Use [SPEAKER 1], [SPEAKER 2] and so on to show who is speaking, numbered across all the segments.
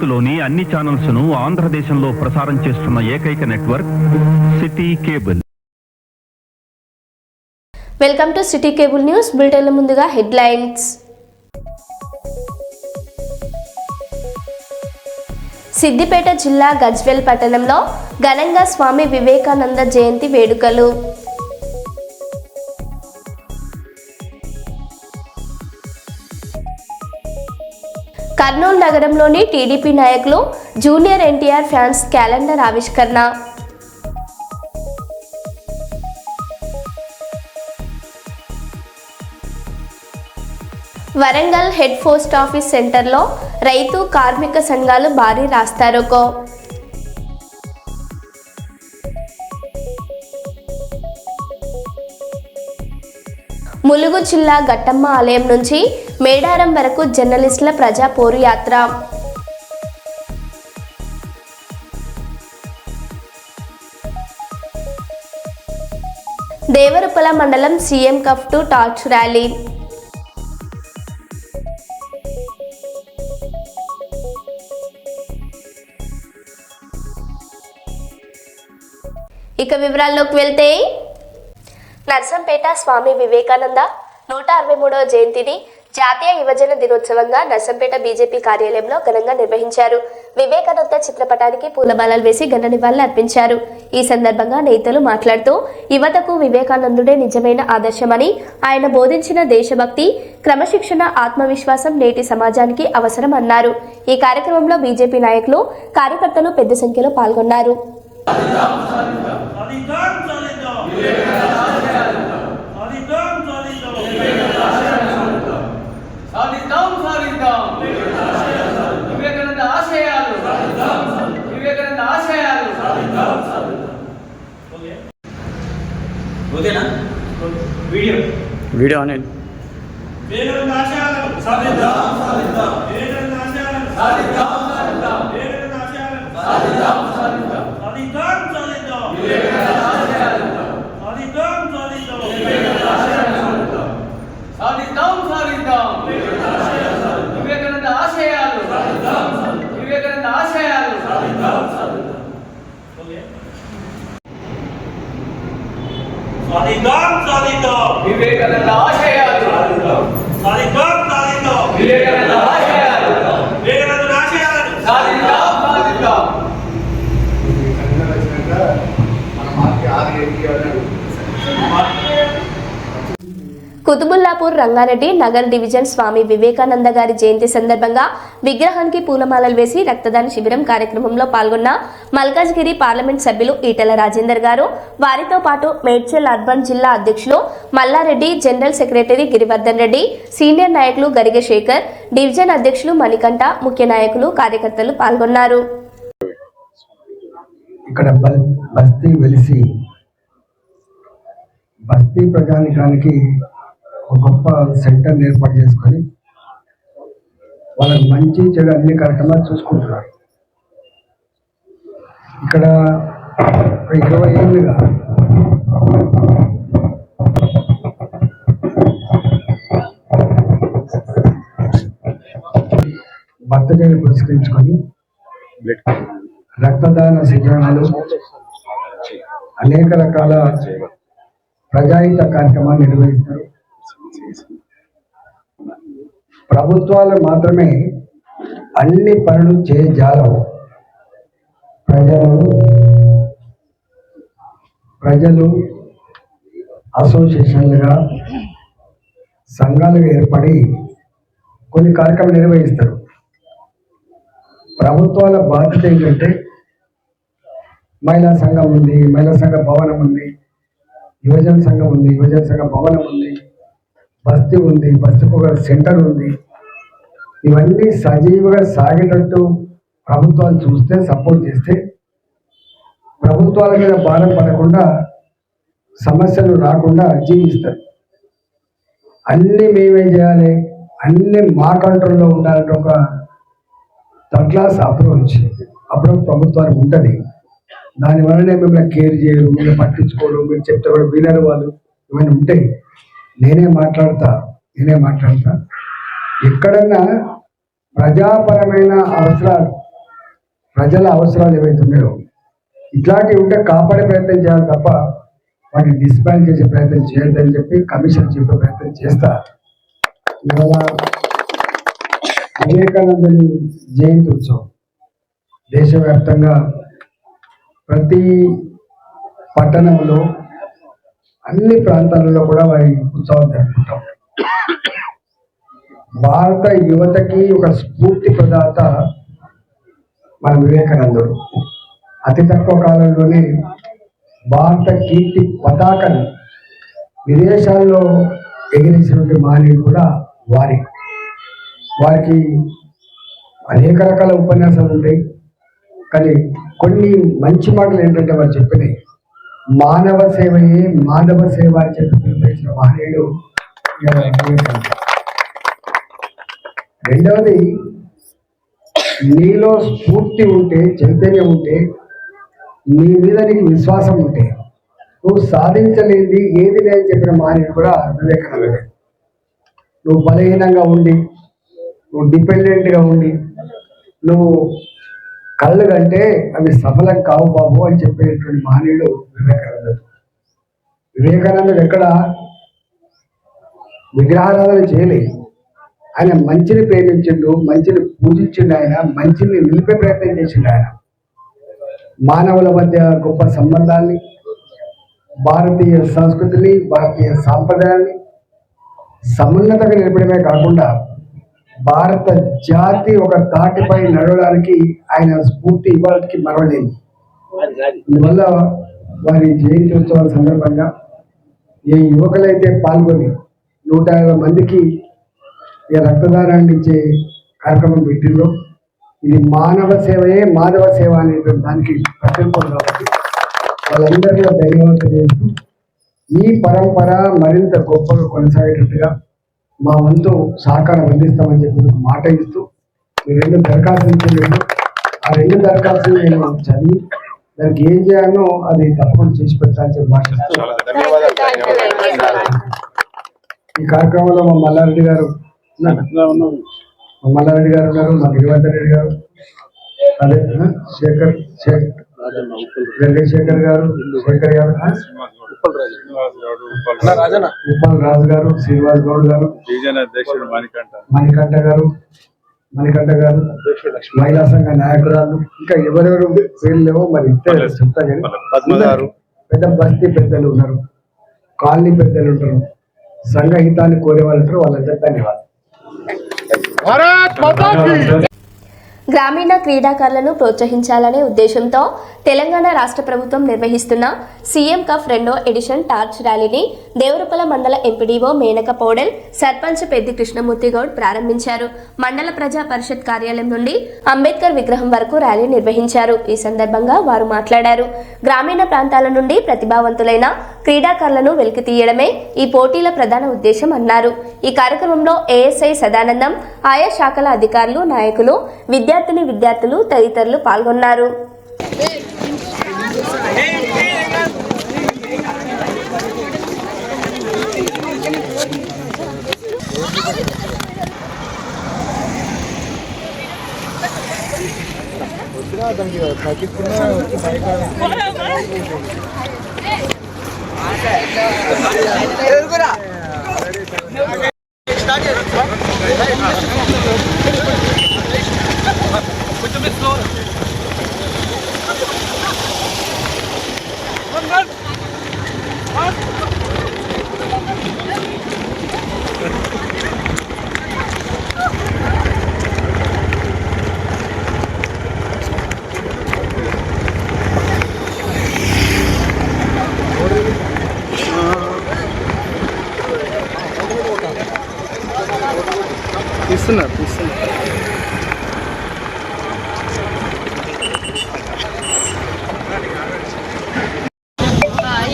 [SPEAKER 1] భారత్లోని అన్ని ఛానల్స్ ను ఆంధ్రదేశంలో ప్రసారం చేస్తున్న ఏకైక network City Cable.
[SPEAKER 2] Welcome to City Cable news. బులెటిన్ల ముందుగా హెడ్లైన్స్. సిద్దిపేట జిల్లా గజ్వేల్ పట్టణంలో ఘనంగా స్వామి వివేకానంద జయంతి వేడుకలు. కర్నూలు నగరంలోని టీడీపీ నాయకులు జూనియర్ ఎన్టీఆర్ ఫ్యాన్స్ క్యాలెండర్ ఆవిష్కరణ. వరంగల్ హెడ్ పోస్ట్ ఆఫీస్ సెంటర్లో రైతు కార్మిక సంఘాలు భారీ రాస్తారోకో. ములుగు జిల్లా గట్టమ్మ ఆలయం నుంచి మేడారం వరకు జర్నలిస్టుల ప్రజా పోరు యాత్ర. దేవరుపల మండలం CM cup to torch rally. ఇక వివరాల్లోకి వెళ్తే, నర్సంపేట స్వామి వివేకానంద 163వ జయంతిని జాతీయ యువజన దినోత్సవంగా నర్సంపేట బీజేపీ కార్యాలయంలో ఘనంగా నిర్వహించారు. వివేకానంద చిత్రపటానికి పూలమాలలు వేసి ఘన నివాళులు అర్పించారు. ఈ సందర్భంగా నేతలు మాట్లాడుతూ యువతకు వివేకానందుడే నిజమైన ఆదర్శమని, ఆయన బోధించిన దేశభక్తి, క్రమశిక్షణ, ఆత్మవిశ్వాసం నేటి సమాజానికి అవసరం అన్నారు. ఈ కార్యక్రమంలో బీజేపీ నాయకులు, కార్యకర్తలు పెద్ద సంఖ్యలో పాల్గొన్నారు.
[SPEAKER 3] వీడియో అనేది
[SPEAKER 4] వివేకానంద ఆశయాలు సాధిద్దాం సాధిద్దాం వివేకానంద ఆశయాలు వివేకానంద ఆశయాలను సాధిద్దాం సాధిద్దాం.
[SPEAKER 2] కుతుబుల్లాపూర్ రంగారెడ్డి నగర్ డివిజన్ స్వామి వివేకానంద గారి జయంతి సందర్భంగా విగ్రహానికి పూలమాలలు వేసి రక్తదాన శిబిరం కార్యక్రమంలో పాల్గొన్న మల్కాజ్గిరి పార్లమెంట్ సభ్యులు ఈటెల రాజేందర్ గారు, వారితో పాటు మేడ్చల్ అర్బన్ జిల్లా అధ్యక్షులు Mallareddy, general secretary Girivardhan Reddy, senior నాయకులు గరిగ శేఖర్, డివిజన్ అధ్యక్షులు మణికంఠ, ముఖ్య నాయకులు, కార్యకర్తలు పాల్గొన్నారు.
[SPEAKER 5] ఇక్కడ బస్తీ ప్రజానికానికి ఒక గొప్ప సెంటర్ ఏర్పాటు చేసుకొని వాళ్ళకి మంచి చెడు అన్ని కార్యక్రమాలు చూసుకుంటున్నారు. ఇక్కడ 20 ఏళ్ళుగా బర్త్డేని పురస్కరించుకొని రక్తదాన శిబిరాలు, అనేక రకాల ప్రజాహిత కార్యక్రమాలు నిర్వహిస్తారు. ప్రభుత్వాలు మాత్రమే అన్ని పనులు చేయజాలవు. ప్రజలు అసోసియేషన్లుగా, సంఘాలుగా ఏర్పడి కొన్ని కార్యక్రమాలు నిర్వహిస్తారు. ప్రభుత్వాల బాధ్యత ఏంటంటే, మహిళా సంఘం ఉంది, మహిళా సంఘ భవనం ఉంది, యువజన సంఘం ఉంది, యువజన సంఘ భవనం ఉంది, బస్తీ ఉంది, బస్తీకి ఒక సెంటర్ ఉంది. ఇవన్నీ సజీవంగా సాగేటట్టు ప్రభుత్వాలు చూస్తే, సపోర్ట్ చేస్తే, ప్రభుత్వాల మీద భారం పడకుండా, సమస్యలు రాకుండా జీవిస్తారు. అన్నీ మేమే చేయాలి, అన్నీ మా కంట్రోల్లో ఉండాలంటే ఒక థర్డ్ క్లాస్ అప్రోచ్ ప్రభుత్వానికి ఉంటుంది. దానివల్లనే మిమ్మల్ని కేర్ చేయరు, మిమ్మల్ని పట్టించుకోరు, మీరు చెప్తే కూడా వినరు వాళ్ళు. ఇవన్నీ ఉంటాయి. నేనే మాట్లాడతా. ఎక్కడన్నా ప్రజాపరమైన అవసరాలు ప్రజల అవసరాలు ఏవైతే ఉన్నాయో ఇట్లాంటివి ఉంటే కాపాడే ప్రయత్నం చేయాలి తప్ప వాటిని డిస్పాండ్ చేసే ప్రయత్నం చేయొద్దని చెప్పి కమిషన్ చెప్పే ప్రయత్నం చేస్తా. ఇవాళ వివేకానందుని జయంతి ఉత్సవం దేశవ్యాప్తంగా ప్రతి పట్టణంలో అన్ని ప్రాంతాలలో కూడా వారి ఉత్సవం జరుపుకుంటాం. భారత యువతకి ఒక స్ఫూర్తి ప్రదాత మన వివేకానందుడు. అతి తక్కువ కాలంలోనే భారత కీర్తి పతాకను విదేశాల్లో ఎగిరేసినటువంటి మహనీయుడు కూడా వారికి అనేక రకాల ఉపన్యాసాలు ఉంటాయి. కానీ కొన్ని మంచి మాటలు ఏంటంటే వారు చెప్పినాయి, మానవ సేవయే మాధవ సేవ అని చెప్పి పిలుపునిచ్చిన మహనీయుడు వివేకానంద. రెండవది, నీలో స్ఫూర్తి ఉంటే, చైతన్యం ఉంటే, నీ మీద నీకు విశ్వాసం ఉంటే నువ్వు సాధించలేనిది ఏది లేని చెప్పిన మహనీయుడు కూడా వివేకానందుడే. నువ్వు బలహీనంగా ఉండి, నువ్వు డిపెండెంట్గా ఉండి, నువ్వు కళ్ళు కంటే అవి సఫలం కావు బాబు అని చెప్పేటువంటి మహనీయుడు వివేకానందుడు. వివేకానందుడు ఎక్కడ విగ్రహారాధన చేయలేదు. ఆయన మంచిని ప్రేమించిండు, మంచిని పూజించిండు, ఆయన మంచిని నిలిపే ప్రయత్నం చేసిండు. ఆయన మానవుల మధ్య గొప్ప సంబంధాన్ని, భారతీయ సంస్కృతిని, భారతీయ సాంప్రదాయాన్ని సమున్నతంగా నిలపడమే కాకుండా భారత జాతి ఒక తాటిపై నడవడానికి ఆయన స్ఫూర్తి ఇవాళకి మరవలేదు. అందువల్ల వారి జయంతి ఉత్సవాల సందర్భంగా ఏ యువకులైతే పాల్గొని 150 మందికి రక్తదానాన్ని ఇచ్చే కార్యక్రమం పెట్టిందో ఇది మానవ సేవయే మాధవ సేవ అనేటువంటి దానికి ప్రతిరూపం కాబట్టి వాళ్ళందరిలో ధన్యవాదాలు చేస్తూ ఈ పరంపర మరింత గొప్పగా కొనసాగేటట్టుగా మా వంతు సహకారం అందిస్తామని చెప్పి మాట ఇస్తూ ఈ 2 దరఖాస్తులు ఇచ్చేయండి. ఆ 2 దరఖాస్తులు నేను చదివి దానికి ఏం చేయాలో అది తప్పకుండా చేసి పెట్టాలని చెప్పి మాట్లాడుతూ ఈ కార్యక్రమంలో మా మల్లారెడ్డి గారు ఉన్నారు, మా గిరివర్ధన్ రెడ్డి గారు, అదే వెంకటశేఖర్ గారు, శేఖర్ గారు, ఉప్పల్ రాజు గారు, శ్రీనివాస్ గౌడ్ గారు, మణికంఠ గారు, మహిళా సంఘ నాయకురాలు, ఇంకా ఎవరెవరు పేర్లు లేవో మరి చెప్తా కానీ పెద్ద బస్తీ పెద్దలు ఉన్నారు, కాలనీ పెద్దలు ఉంటారు, సంఘ హితాన్ని కోరే వాళ్ళు ఉంటారు. వాళ్ళందరూ ధన్యవాదాలు.
[SPEAKER 2] గ్రామీణ క్రీడాకారులను ప్రోత్సహించాలనే ఉద్దేశంతో తెలంగాణ రాష్ట్ర ప్రభుత్వం నిర్వహిస్తున్న సీఎం కప్ 2వ ఎడిషన్ టార్చ్ ర్యాలీని దేవరపల మండల ఎంపీడీఓ మేనక పౌడెల్, సర్పంచ్ పెద్ది కృష్ణమూర్తి గౌడ్ ప్రారంభించారు. మండల ప్రజా పరిషత్ కార్యాలయం నుండి అంబేద్కర్ విగ్రహం వరకు ర్యాలీ నిర్వహించారు. ఈ సందర్భంగా వారు మాట్లాడారు. గ్రామీణ ప్రాంతాల నుండి ప్రతిభావంతులైన క్రీడాకారులను వెలికితీయడమే ఈ పోటీల ప్రధాన ఉద్దేశం అన్నారు. ఈ కార్యక్రమంలో ఏఎస్ఐ సదానందం, ఆయా శాఖల అధికారులు, నాయకులు, విద్యార్థులు తదితరులు పాల్గొన్నారు.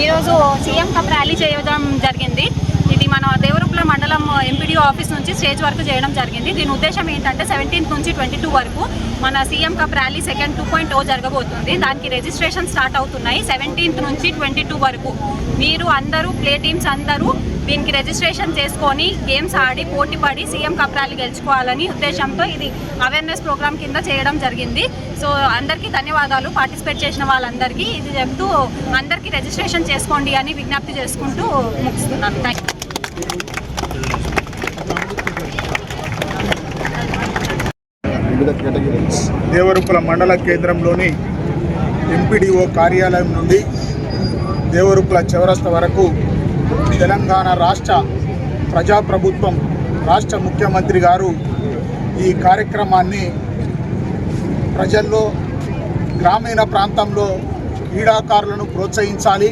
[SPEAKER 6] ఈరోజు సీఎం కప్ ర్యాలీ చేయడం జరిగింది. ఇది మన దేవరూపల మండలం ఎంపీడీఓ ఆఫీస్ నుంచి స్టేజ్ వరకు చేయడం జరిగింది. దీని ఉద్దేశం ఏంటంటే 17th నుంచి 22 వరకు మన సీఎం కప్ ర్యాలీ సెకండ్ 2.0 జరగబోతుంది. దానికి రిజిస్ట్రేషన్ స్టార్ట్ అవుతున్నాయి 17th నుంచి 22 వరకు. మీరు అందరూ ప్లే టీమ్స్ అందరూ దీనికి రిజిస్ట్రేషన్ చేసుకొని గేమ్స్ ఆడి పోటీ పడి సీఎం కప్ ర్యాలీ గెలుచుకోవాలని ఉద్దేశంతో ఇది అవేర్నెస్ ప్రోగ్రామ్ కింద చేయడం జరిగింది. సో అందరికీ ధన్యవాదాలు పార్టిసిపేట్ చేసిన వాళ్ళందరికీ. ఇది చెప్తూ అందరికీ రిజిస్ట్రేషన్ చేసుకోండి అని విజ్ఞప్తి చేసుకుంటూ ముగిస్తున్నాను. Thank you.
[SPEAKER 7] దేవరుపుల మండల కేంద్రంలోని ఎంపీడీఓ కార్యాలయం నుండి దేవరుపుల చౌరస్తా వరకు తెలంగాణ రాష్ట్ర ప్రజాప్రభుత్వం రాష్ట్ర ముఖ్యమంత్రి గారు ఈ కార్యక్రమాన్ని ప్రజల్లో గ్రామీణ ప్రాంతంలో క్రీడాకారులను ప్రోత్సహించాలి,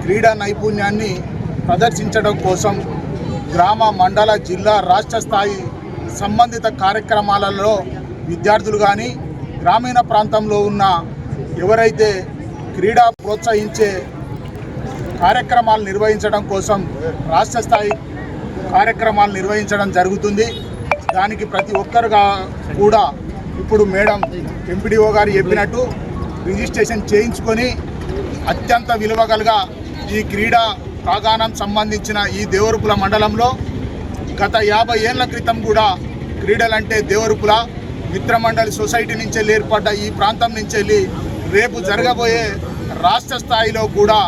[SPEAKER 7] క్రీడా నైపుణ్యాన్ని ప్రదర్శించడం కోసం గ్రామ మండల జిల్లా రాష్ట్ర స్థాయి సంబంధిత కార్యక్రమాలలో విద్యార్థులు కానీ గ్రామీణ ప్రాంతంలో ఉన్న ఎవరైతే క్రీడా ప్రోత్సహించే కార్యక్రమాలు నిర్వహించడం కోసం రాష్ట్ర స్థాయి కార్యక్రమాలు నిర్వహించడం జరుగుతుంది. దానికి ప్రతి ఒక్కరుగా కూడా ఇప్పుడు మేడం ఎంపీడీఓ గారు చెప్పినట్టు రిజిస్ట్రేషన్ చేయించుకొని అత్యంత విలువగలగా ఈ క్రీడా ప్రాంగణం సంబంధించిన ఈ దేవరుపుల మండలంలో గత 50 ఏళ్ల క్రితం కూడా క్రీడలంటే దేవరుపుల మిత్రమండలి సొసైటీ నుంచి ఏర్పడ్డ ఈ ప్రాంతం నుంచి వెళ్ళి రేపు జరగబోయే రాష్ట్ర స్థాయిలో కూడా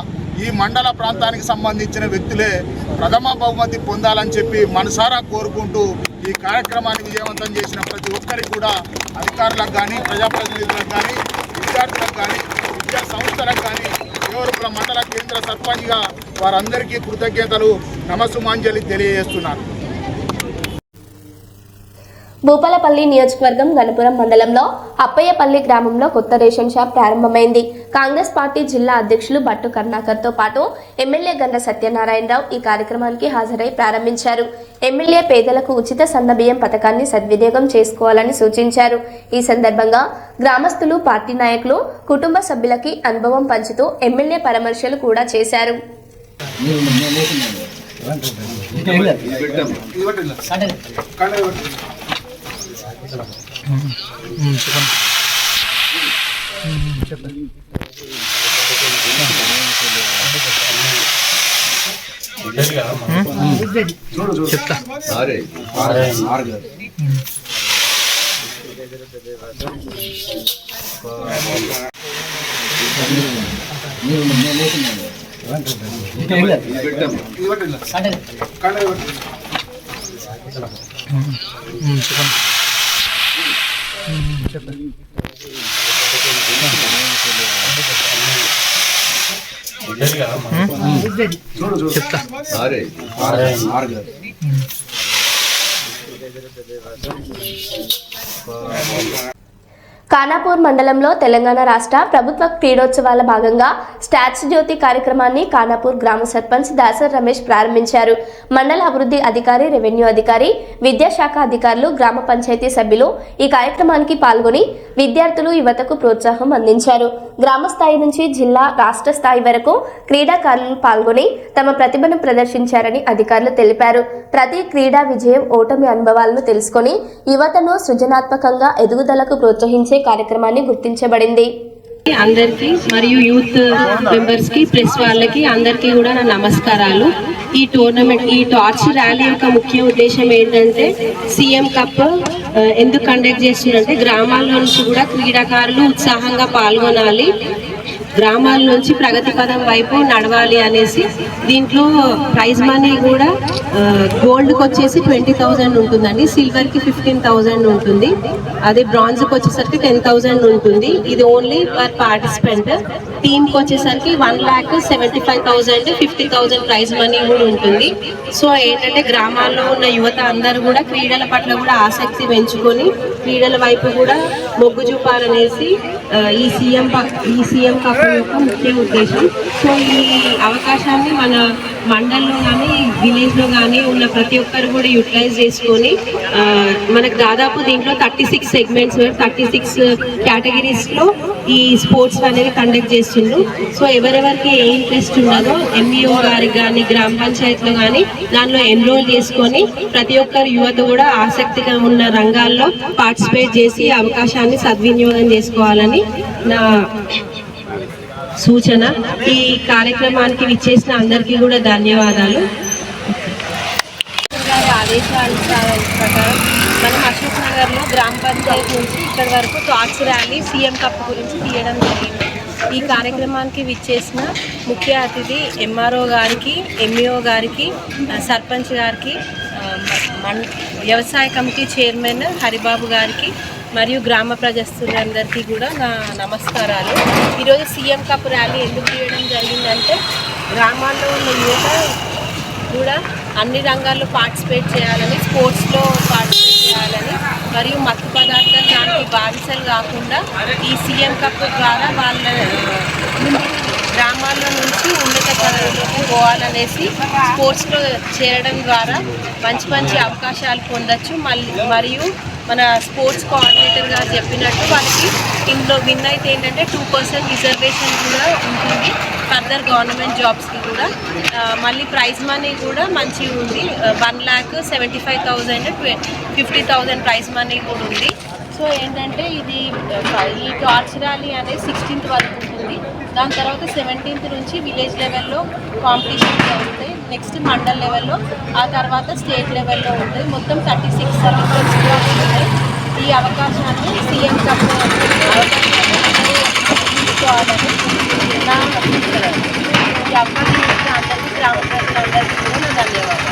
[SPEAKER 7] ఈ మండల ప్రాంతానికి సంబంధించిన వ్యక్తులే ప్రథమ బహుమతి పొందాలని చెప్పి మనసారా కోరుకుంటూ ఈ కార్యక్రమాన్ని విజయవంతం చేసిన ప్రతి ఒక్కరికి కూడా అధికారులకు కానీ ప్రజాప్రతినిధులకు కానీ విద్యార్థులకు కానీ విద్యా సంస్థలకు కానీ దేవరుపుల మండల కేంద్ర సర్పంచ్గా వారందరికీ కృతజ్ఞతలు నమస్సుమాంజలి తెలియజేస్తున్నారు.
[SPEAKER 2] భూపాలపల్లి నియోజకవర్గం గణపురం మండలంలో అప్పయ్యపల్లి గ్రామంలో కొత్త రేషన్ షాప్ ప్రారంభమైంది. కాంగ్రెస్ పార్టీ జిల్లా అధ్యక్షులు భట్టు కరుణాకర్తో పాటు ఎమ్మెల్యే గండ్ర సత్యనారాయణరావు ఈ కార్యక్రమానికి హాజరై ప్రారంభించారు. ఎమ్మెల్యే పేదలకు ఉచిత సన్నబియ్యం పథకాన్ని సద్వినియోగం చేసుకోవాలని సూచించారు. ఈ సందర్భంగా గ్రామస్తులు, పార్టీ నాయకులు, కుటుంబ సభ్యులకి అనుభవం పంచుతూ ఎమ్మెల్యే పరామర్శలు కూడా చేశారు. ఖానాపూర్ మండలంలో తెలంగాణ రాష్ట్ర ప్రభుత్వ క్రీడోత్సవాల భాగంగా స్టాచ్యూ జ్యోతి కార్యక్రమాన్ని ఖానాపూర్ గ్రామ సర్పంచ్ దాసర్ రమేష్ ప్రారంభించారు. మండల అభివృద్ధి అధికారి, రెవెన్యూ అధికారి, విద్యాశాఖ అధికారులు, గ్రామ పంచాయతీ సభ్యులు ఈ కార్యక్రమానికి పాల్గొని విద్యార్థులు, యువతకు ప్రోత్సాహం అందించారు. గ్రామ స్థాయి నుంచి జిల్లా, రాష్ట్ర స్థాయి వరకు క్రీడాకారులు పాల్గొని తమ ప్రతిభను ప్రదర్శించారని అధికారులు తెలిపారు. ప్రతి క్రీడా విజయం, ఓటమి అనుభవాలను తెలుసుకొని యువతను సృజనాత్మకంగా ఎదుగుదలకు ప్రోత్సహించే కార్యక్రమాన్ని గుర్తించబడింది.
[SPEAKER 8] అందరికీ మరియు యూత్ మెంబర్స్ కి, ప్రెస్ వాళ్ళకి అందరికీ కూడా నా నమస్కారాలు. ఈ టోర్నమెంట్, ఈ టార్చ్ ర్యాలీ యొక్క ముఖ్య ఉద్దేశం ఏంటంటే సీఎం కప్ ఎందుకు కండక్ట్ చేస్తున్నారంటే గ్రామాల నుంచి కూడా క్రీడాకారులు ఉత్సాహంగా పాల్గొనాలి, గ్రామాల నుంచి ప్రగతి పదం వైపు నడవాలి అనేసి. దీంట్లో ప్రైజ్ మనీ కూడా గోల్డ్కి వచ్చేసి 20,000 ఉంటుందండి, సిల్వర్కి 15,000 ఉంటుంది, అదే బ్రాంజ్కి వచ్చేసరికి 10,000 ఉంటుంది. ఇది ఓన్లీ పర్ పార్టిసిపెంట్. టీమ్కి వచ్చేసరికి 1,75,000, 50,000 ప్రైజ్ మనీ కూడా ఉంటుంది. సో ఏంటంటే గ్రామాల్లో ఉన్న యువత అందరూ కూడా క్రీడల పట్ల కూడా ఆసక్తి పెంచుకొని క్రీడల వైపు కూడా మొగ్గు చూపాలనేసి ఈ సీఎం కప్ యొక్క ముఖ్య ఉద్దేశం. సో ఈ అవకాశాన్ని మన మండల్లో కానీ విలేజ్లో కానీ ఉన్న ప్రతి ఒక్కరు కూడా యూటిలైజ్ చేసుకొని మనకు దాదాపు దీంట్లో 36 సెగ్మెంట్స్, 36 కేటగిరీస్లో ఈ స్పోర్ట్స్ అనేది కండక్ట్ చేస్తుండ్రు. సో ఎవరెవరికి ఏ ఇంట్రెస్ట్ ఉన్నదో ఎంఈఓ గారికి కానీ గ్రామ పంచాయతీలో కానీ దానిలో ఎన్రోల్ చేసుకొని ప్రతి ఒక్కరు యువత కూడా ఆసక్తిగా ఉన్న రంగాల్లో పార్టిసిపేట్ చేసి అవకాశాన్ని సద్వినియోగం చేసుకోవాలని నా సూచన. ఈ కార్యక్రమానికి విచ్చేసిన అందరికీ కూడా ధన్యవాదాలు. ఆదేశాల ప్రకారం మనం అశోక్ నగర్లో గ్రామ పంచాయతీ నుంచి ఇక్కడి వరకు టార్చ్ ర్యాలీ సీఎం కప్ గురించి తీయడం జరిగింది. ఈ కార్యక్రమానికి విచ్చేసిన ముఖ్య అతిథి ఎంఆర్ఓ గారికి, ఎంఈఓ గారికి, సర్పంచ్ గారికి, వ్యవసాయ కమిటీ చైర్మన్ హరిబాబు గారికి మరియు గ్రామ ప్రజలందరికీ కూడా నా నమస్కారాలు. ఈరోజు సీఎం కప్ ర్యాలీ ఎందుకు తీయడం జరిగిందంటే గ్రామాల్లో ఉన్న యువత కూడా అన్ని రంగాల్లో పార్టిసిపేట్ చేయాలని, స్పోర్ట్స్లో పార్టిసిపేట్ చేయాలని మరియు మత్తు పదార్థాలు దానికి బానిసలు కాకుండా ఈ సీఎం కప్ ద్వారా వాళ్ళ గ్రామాల్లో నుంచి ఉన్నత పదవుల్లోకి పోవాలనేసి స్పోర్ట్స్లో చేరడం ద్వారా మంచి మంచి అవకాశాలు పొందొచ్చు. మరియు మన స్పోర్ట్స్ కోఆర్డినేటర్ గారు చెప్పినట్టు వాళ్ళకి ఇందులో విన్ అయితే ఏంటంటే 2% రిజర్వేషన్ కూడా ఉంటుంది ఫర్దర్ గవర్నమెంట్ జాబ్స్కి కూడా. మళ్ళీ ప్రైజ్ మనీ కూడా మంచిగా ఉంది. 1,75,000 50,000 ప్రైజ్ మనీ కూడా ఉంది. సో ఏంటంటే ఈ టార్చ్ ర్యాలీ అనేది 16th వరకు ఉంటుంది. దాని తర్వాత 17th నుంచి విలేజ్ లెవెల్లో కాంపిటీషన్ జరుగుతాయి. నెక్స్ట్ మండల్ లెవెల్లో, ఆ తర్వాత స్టేట్ లెవెల్లో ఉంటుంది. మొత్తం 36 సర్వీసెస్ ఉంటాయి. ఈ అవకాశాన్ని సీఎం కప్ తీసుకోవాలని నా అభిప్రాయం. ఈ అవకాశం ఇచ్చిన అందరికీ, గ్రామ ప్రజలందరికీ కూడా నా ధన్యవాదాలు.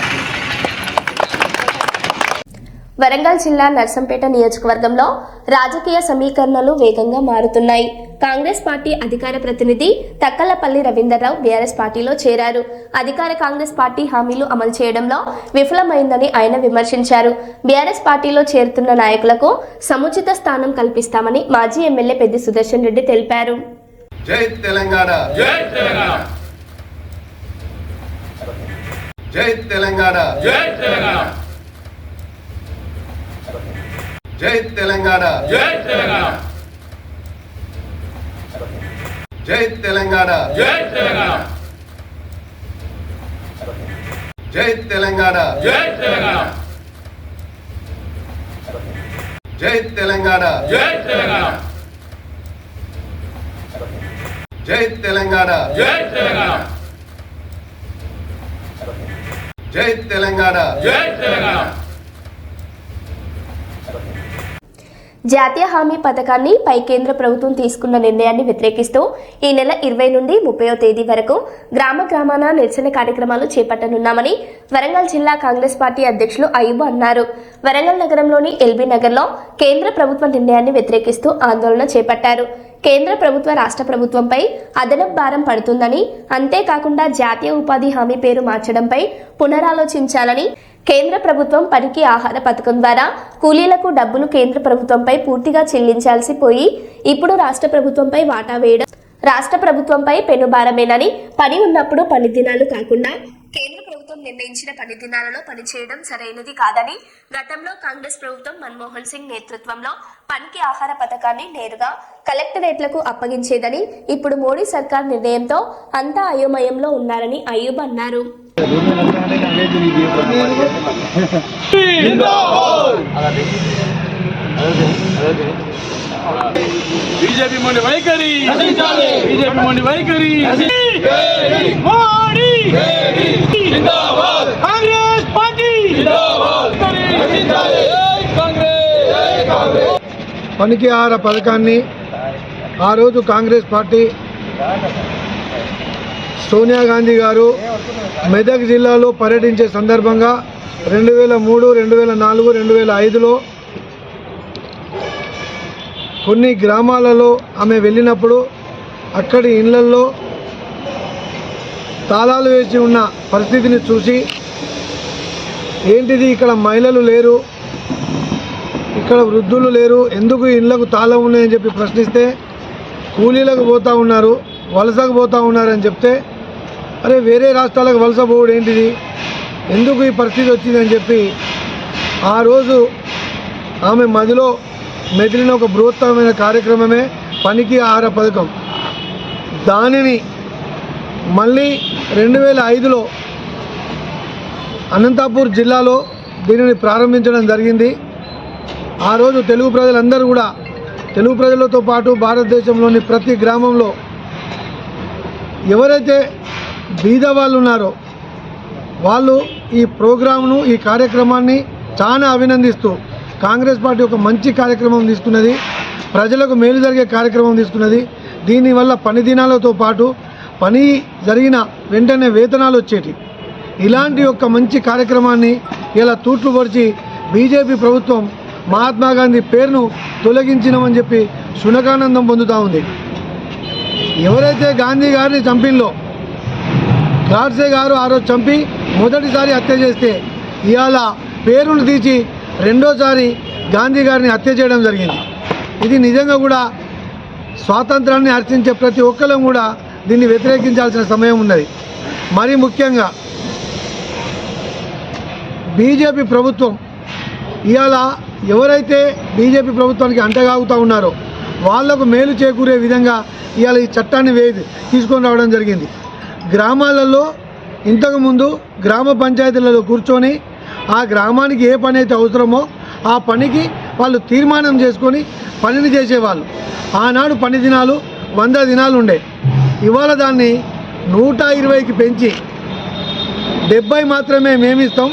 [SPEAKER 2] వరంగల్ జిల్లా నర్సంపేట నియోజకవర్గంలో రాజకీయ సమీకరణలు వేగంగా మారుతున్నాయి. కాంగ్రెస్ పార్టీ అధికార ప్రతినిధి తక్కలపల్లి రవీందర్రావు బీఆర్ఎస్ పార్టీలో చేరారు. అధికార కాంగ్రెస్ పార్టీ హామీలు అమలు చేయడంలో విఫలమైందని ఆయన విమర్శించారు. బీఆర్ఎస్ పార్టీలో చేరుతున్న నాయకులకు సముచిత స్థానం కల్పిస్తామని మాజీ ఎమ్మెల్యే పెద్ది సుదర్శన్ రెడ్డి తెలిపారు.
[SPEAKER 9] జై తెలంగాణ, జై తెలంగాణ, జై తెలంగాణ, జై తెలంగాణ, జై తెలంగాణ, జై తెలంగాణ, జై తెలంగాణ, జై తెలంగాణ, జై తెలంగాణ, జై తెలంగాణ, జై తెలంగాణ, జై తెలంగాణ, జై తెలంగాణ, జై తెలంగాణ, జై తెలంగాణ, జై తెలంగాణ.
[SPEAKER 2] జాతీయ హామీ పథకాన్ని పై కేంద్ర ప్రభుత్వం తీసుకున్న నిర్ణయాన్ని వ్యతిరేకిస్తూ ఈ నెల 20 నుండి 30వ తేదీ వరకు గ్రామాన నిరసన కార్యక్రమాలు చేపట్టనున్నామని వరంగల్ జిల్లా కాంగ్రెస్ పార్టీ అధ్యక్షులు అయ్యూబ్ అన్నారు. వరంగల్ నగరంలోని ఎల్బీ నగర్లో కేంద్ర ప్రభుత్వ నిర్ణయాన్ని వ్యతిరేకిస్తూ ఆందోళన చేపట్టారు. కేంద్ర ప్రభుత్వ రాష్ట్ర ప్రభుత్వంపై అదనపు భారం పడుతుందని, అంతేకాకుండా జాతీయ ఉపాధి హామీ పేరు మార్చడంపై పునరాలోచించాలని, కేంద్ర ప్రభుత్వం పనికి ఆహార పథకం ద్వారా కూలీలకు డబ్బులు కేంద్ర ప్రభుత్వంపై పూర్తిగా చెల్లించాల్సి పోయి ఇప్పుడు రాష్ట్ర ప్రభుత్వంపై వాటా వేయడం రాష్ట్ర ప్రభుత్వంపై పెనుభారమేనని, పని ఉన్నప్పుడు పని దినాలు కాకుండా కేంద్ర ప్రభుత్వం నిర్ణయించిన పని దినాలలో పనిచేయడం సరైనది కాదని, గతంలో కాంగ్రెస్ ప్రభుత్వం మన్మోహన్ సింగ్ నేతృత్వంలో పనికి ఆహార పథకాన్ని నేరుగా కలెక్టరేట్లకు అప్పగించేదని, ఇప్పుడు మోడీ సర్కార్ నిర్ణయంతో అంతా అయోమయంలో ఉన్నారని అయ్యూబ్ అన్నారు.
[SPEAKER 4] బీజేపీ మొండి వైఖరి, బీజేపీ మొండి వైఖరి, మోడీ జిందాబాద్, కాంగ్రెస్ పార్టీ జిందాబాద్, కాంగ్రెస్.
[SPEAKER 5] పనికి ఆహార పథకాన్ని ఆ రోజు కాంగ్రెస్ పార్టీ సోనియా గాంధీ గారు మెదక్ జిల్లాలో పర్యటించే సందర్భంగా 2003, 2004, 2005లో కొన్ని గ్రామాలలో ఆమె వెళ్ళినప్పుడు అక్కడి ఇళ్లల్లో తాళాలు వేసి ఉన్న పరిస్థితిని చూసి, ఏంటిది ఇక్కడ మహిళలు లేరు, ఇక్కడ వృద్ధులు లేరు, ఎందుకు ఇళ్లకు తాళం ఉన్నాయని చెప్పి ప్రశ్నిస్తే కూలీలకు పోతూ ఉన్నారు, వలసకు పోతూ ఉన్నారని చెప్తే, అరే వేరే రాష్ట్రాలకు వలస పోవడం ఏంటిది, ఎందుకు ఈ పరిస్థితి వచ్చిందని చెప్పి ఆ రోజు ఆమె మదిలో మెదిలిన ఒక బృహత్తరమైన కార్యక్రమమే పనికి ఆహార పథకం. దానిని మళ్ళీ 2005లో అనంతపూర్ జిల్లాలో దీనిని ప్రారంభించడం జరిగింది. ఆ రోజు తెలుగు ప్రజలందరూ కూడా, తెలుగు ప్రజలతో పాటు భారతదేశంలోని ప్రతి గ్రామంలో ఎవరైతే బీద వాళ్ళు ఉన్నారో వాళ్ళు ఈ ప్రోగ్రామ్ను, ఈ కార్యక్రమాన్ని చాలా అభినందిస్తూ కాంగ్రెస్ పార్టీ ఒక మంచి కార్యక్రమం తీసుకున్నది, ప్రజలకు మేలు జరిగే కార్యక్రమం తీసుకున్నది. దీనివల్ల పని దినాలతో పాటు పని జరిగిన వెంటనే వేతనాలు వచ్చేటి. ఇలాంటి ఒక మంచి కార్యక్రమాన్ని ఇలా తూట్లు పొడిచి బీజేపీ ప్రభుత్వం మహాత్మా గాంధీ పేరును తొలగించినామని చెప్పి శునకానందం పొందుతూ ఉంది. ఎవరైతే గాంధీ గారిని చంపినలో గాడ్సే గారు ఆ రోజు చంపి మొదటిసారి హత్య చేస్తే ఇవాళ పేరును తీసి రెండోసారి గాంధీ గారిని హత్య చేయడం జరిగింది. ఇది నిజంగా కూడా స్వాతంత్రాన్ని హర్షించే ప్రతి ఒక్కరం కూడా దీన్ని వ్యతిరేకించాల్సిన సమయం ఉన్నది. మరి ముఖ్యంగా బీజేపీ ప్రభుత్వం ఇవాళ ఎవరైతే బీజేపీ ప్రభుత్వానికి అంటగాగుతూ ఉన్నారో వాళ్లకు మేలు చేకూరే విధంగా ఇవాళ ఈ చట్టాన్ని తీసుకొని రావడం జరిగింది. గ్రామాలలో ఇంతకుముందు గ్రామ పంచాయతీలలో కూర్చొని ఆ గ్రామానికి ఏ పని అయితే అవసరమో ఆ పనికి వాళ్ళు తీర్మానం చేసుకొని పనిని చేసేవాళ్ళు. ఆనాడు పని దినాలు 100 దినాలు ఉండే. ఇవాళ దాన్ని 120కి పెంచి 70 మాత్రమే మేమిస్తాం,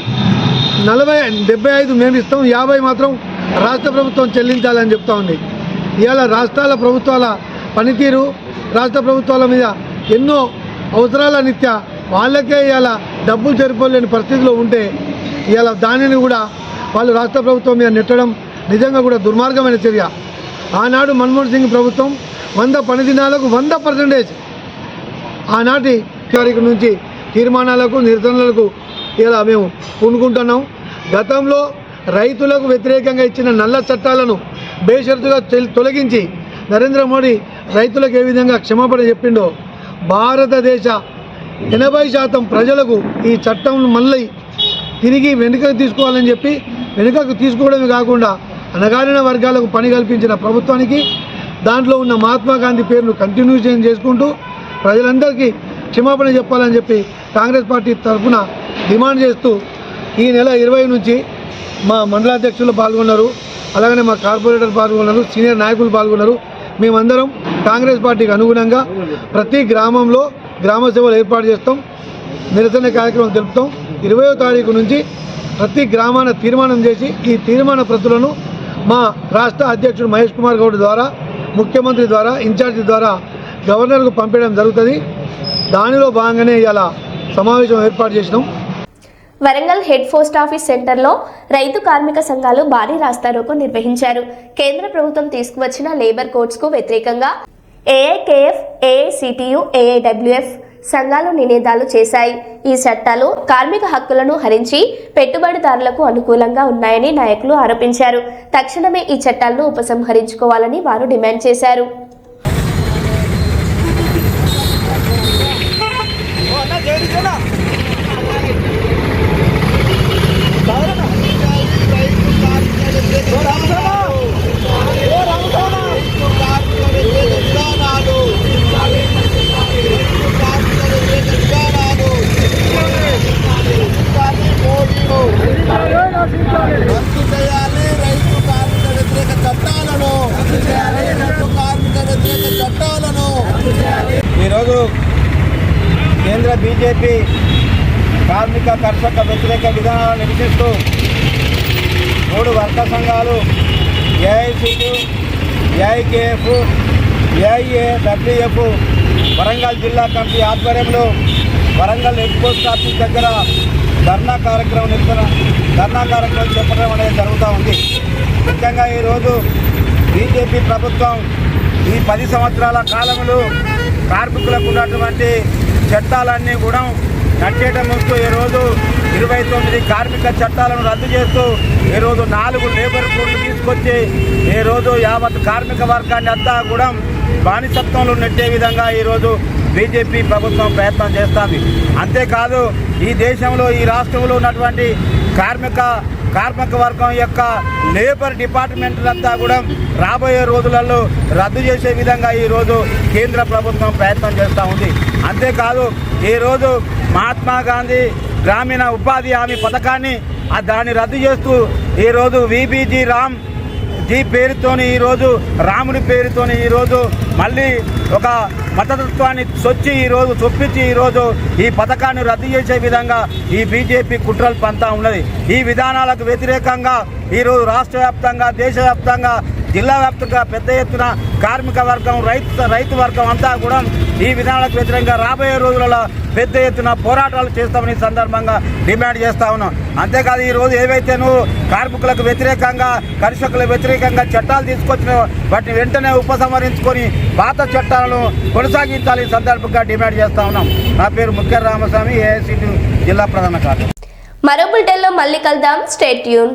[SPEAKER 5] 75 మేమిస్తాం, 50 మాత్రం రాష్ట్ర ప్రభుత్వం చెల్లించాలని చెప్తా ఉంది. ఇవాళ రాష్ట్రాల ప్రభుత్వాల పనితీరు, రాష్ట్ర ప్రభుత్వాల మీద ఎన్నో అవసరాల నిత్య వాళ్ళకే ఇవాళ డబ్బులు సరిపోలేని పరిస్థితిలో ఉంటే ఇవాళ దానిని కూడా వాళ్ళు రాష్ట్ర ప్రభుత్వం మీద నెట్టడం నిజంగా కూడా దుర్మార్గమైన చర్య. ఆనాడు మన్మోహన్ సింగ్ ప్రభుత్వం 100 పని దినాలకు 100% ఆనాటి తారీఖు నుంచి తీర్మానాలకు నిరసనలకు ఇలా మేము పూనుకుంటున్నాం. గతంలో రైతులకు వ్యతిరేకంగా ఇచ్చిన నల్ల చట్టాలను బేషరతుగా తొలగించి నరేంద్ర మోడీ రైతులకు ఏ విధంగా క్షమాపణ చెప్పిండో భారతదేశ 80% ప్రజలకు ఈ చట్టం మళ్ళీ తిరిగి వెనుకకు తీసుకోవాలని చెప్పి వెనుకకు తీసుకోవడమే కాకుండా అణగారిన వర్గాలకు పని కల్పించిన ప్రభుత్వానికి దాంట్లో ఉన్న మహాత్మా గాంధీ పేరును కంటిన్యూషన్ చేసుకుంటూ ప్రజలందరికీ క్షమాపణ చెప్పాలని చెప్పి కాంగ్రెస్ పార్టీ తరఫున డిమాండ్ చేస్తూ ఈ నెల 20 నుంచి మా మండలాధ్యక్షులు పాల్గొన్నారు, అలాగనే మా కార్పొరేటర్ పాల్గొన్నారు, సీనియర్ నాయకులు పాల్గొన్నారు. మేమందరం కాంగ్రెస్ పార్టీకి అనుగుణంగా ప్రతి గ్రామంలో గ్రామ సభలు ఏర్పాటు చేస్తాం, నిరసన కార్యక్రమం తెలుపుతాం. 20వ తారీఖు నుంచి ప్రతి గ్రామాన తీర్మానం చేసి ఈ తీర్మాన ప్రతులను మా రాష్ట్ర అధ్యక్షుడు మహేష్ కుమార్ గౌడ్ ద్వారా, ముఖ్యమంత్రి ద్వారా, ఇన్ఛార్జి ద్వారా గవర్నర్కు పంపించడం జరుగుతుంది. దానిలో భాగంగానే ఇలా సమావేశం ఏర్పాటు చేసినాం.
[SPEAKER 2] వరంగల్ హెడ్ పోస్ట్ ఆఫీస్ సెంటర్లో రైతు కార్మిక సంఘాలు భారీ రాస్తారోకో నిర్వహించారు. కేంద్ర ప్రభుత్వం తీసుకువచ్చిన లేబర్ కోడ్స్ కు వ్యతిరేకంగా ఏఐకేఎఫ్, ఏఐసిటియు, ఏఐడబ్ల్యూఎఫ్ సంఘాలు నినాదాలు చేశాయి. ఈ చట్టాలు కార్మిక హక్కులను హరించి పెట్టుబడిదారులకు అనుకూలంగా ఉన్నాయని నాయకులు ఆరోపించారు. తక్షణమే ఈ చట్టాలను ఉపసంహరించుకోవాలని వారు డిమాండ్ చేశారు.
[SPEAKER 10] ఈరోజు కేంద్ర బీజేపీ కార్మిక కర్షక వ్యతిరేక విధానాలను నిరసిస్తూ 3 వర్గ సంఘాలు ఏఐసిటి, ఏఐకేఎఫ్, ఏఐఏడబ్ల్యూఎఫ్ వరంగల్ జిల్లా కమిటీ ఆధ్వర్యంలో వరంగల్ హెడ్ పోస్ట్ ఆఫీస్ దగ్గర ధర్నా కార్యక్రమం చెప్పడం అనేది జరుగుతూ ఉంది. ముఖ్యంగా ఈరోజు బీజేపీ ప్రభుత్వం ఈ 10 సంవత్సరాల కాలంలో కార్మికులకు ఉన్నటువంటి చట్టాలన్నీ కూడా నట్టేట ముందు ఈరోజు 29 కార్మిక చట్టాలను రద్దు చేస్తూ ఈరోజు 4 లేబర్ కోడ్లు తీసుకొచ్చి ఈరోజు యావత్ కార్మిక వర్గాన్ని అంతా కూడా బానిసత్వంలో నెట్టే విధంగా ఈరోజు బీజేపీ ప్రభుత్వం ప్రయత్నం చేస్తుంది. అంతేకాదు ఈ దేశంలో, ఈ రాష్ట్రంలో ఉన్నటువంటి కార్మిక వర్గం యొక్క లేబర్ డిపార్ట్మెంట్లంతా కూడా రాబోయే రోజులలో రద్దు చేసే విధంగా ఈరోజు కేంద్ర ప్రభుత్వం ప్రయత్నం చేస్తూ ఉంది. అంతేకాదు ఈరోజు మహాత్మా గాంధీ గ్రామీణ ఉపాధి హామీ పథకాన్ని దాన్ని రద్దు చేస్తూ ఈరోజు విబీజీ రామ్ జీ పేరుతోని ఈరోజు రాముడి పేరుతోని ఈరోజు మళ్ళీ ఒక మతతత్వాన్ని చొప్పించి ఈరోజు ఈ పథకాన్ని రద్దు చేసే విధంగా ఈ బీజేపీ కుట్రలు పంతా ఉన్నది. ఈ విధానాలకు వ్యతిరేకంగా ఈరోజు రాష్ట్ర వ్యాప్తంగా దేశవ్యాప్తంగా జిల్లా వ్యాప్తంగా పెద్ద ఎత్తున కార్మిక వర్గం రైతు వర్గం అంతా కూడా ఈ విధానాలకు వ్యతిరేకంగా రాబోయే రోజులలో పెద్ద ఎత్తున పోరాటాలు చేస్తామని సందర్భంగా డిమాండ్ చేస్తా ఉన్నాం. అంతేకాదు ఈరోజు ఏవైతే నువ్వు కార్మికులకు వ్యతిరేకంగా కర్షకులకు వ్యతిరేకంగా చట్టాలు తీసుకొచ్చినావో వాటిని వెంటనే ఉపసంహరించుకొని పాత చట్టాలను కొనసాగించాలి సందర్భంగా డిమాండ్ చేస్తా ఉన్నాం. నా పేరు ముఖ్య రామస్వామి, ఏఐసిటి జిల్లా ప్రధాన కార్యదర్శి.
[SPEAKER 2] మరో బులెటిన్లో మళ్ళీ కలుద్దాం. Stay tune.